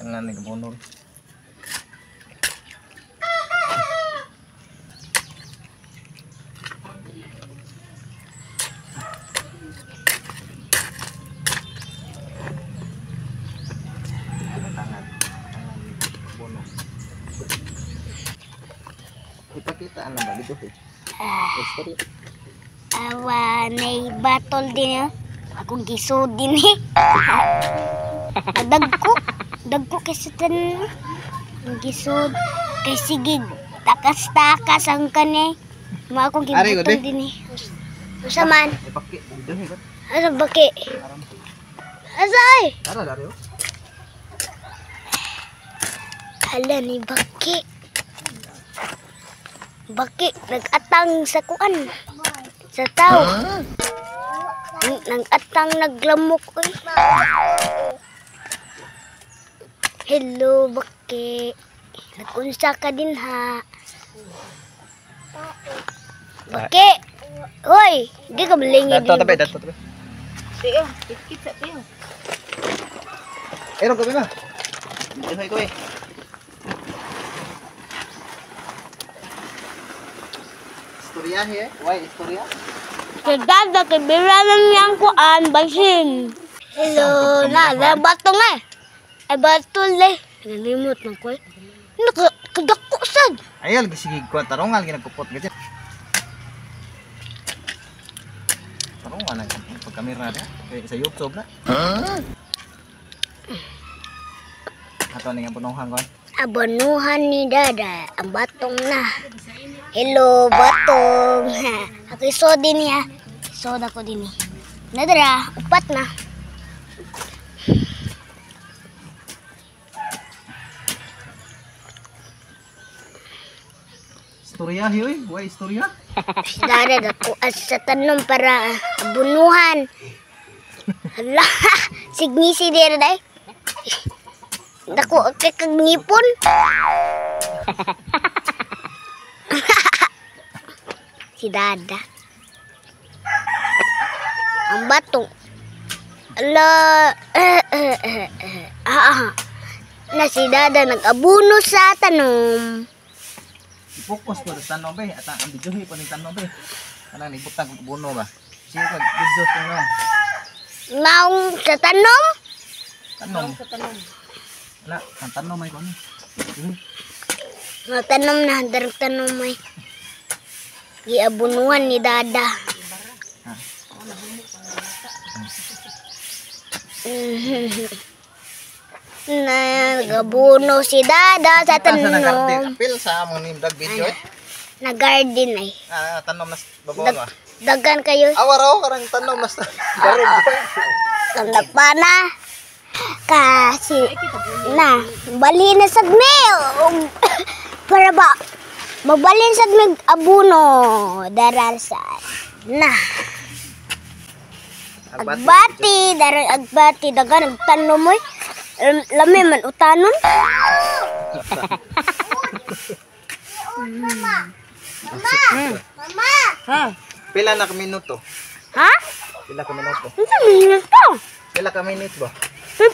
Tangan ni kabunol. Kita ano ba dito eh? May batol din akong gisod din eh. Dagko kasi tan gisod kay sigig takas-takas ang kane. Mga akong gibutol din eh. Usa man? Asa baki? Asay? Tara Dario. Hala ni baki. Baki nag-atang sa kuan. Sa tao. Nag-atang naglamok oy. Hello baki. Nag-unsa ka din ha? Baki. Hoy, di ka malingi din. Dato tabi. Tiyo, kit sa tiyo. Ero ko ba? Hoy ko eh. Istorya he? Why istorya? Kagada kay biranan niyang kuan basin. Hello, na batong eh. Ay batol eh. Nalimot man ko eh. Nakadako sad. Ayal sige ko tarongal ginagkupot gadyan. Tarongal na pag kamera na sa YouTube na. Ato ning punuhan kon. Abanuhan ni Dada ang batong na. Hello batong. Ako iso din niya. Soda ko din eh. Nadara, upat na. Istorya hoy, why istorya? Dada ako sa tanom para abunuhan. Hala, signisi dira day. Dako kay kag ngipon. Si Dada. Ang batong. Ala. Na si Dada nag-abuno sa tanom. Focus ko sa tanong ba at ang video hi paning tanong ba. Ana ni butang ko buno ba. Sige kag video ko no. Naong sa tanom? Tanong. Wala, ang tanong may kono. Tanom na, darang tanom may. Giabunuhan ni Dada. Nagabuno si Dada sa tanom. Apil sa among ni vlog video eh. Nag-garden ay. Tanong mas babon ba. Dagan kayo. Awaraw karang tanong mas garog. Kandak pa na. Kasi na bali na sad me para ba magbalin sad mig abuno darasan na agbati darang agbati dagan nagtanom mo lami man utanon. Mama Ha? Pila na ka minuto? ha Pila ka minuto? unsa minuto Pila ka minutes ba? 50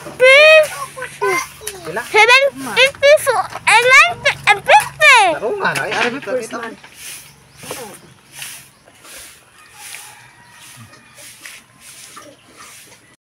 Pila? 7 54 and 90 and 50 Tarungan ay ari kita.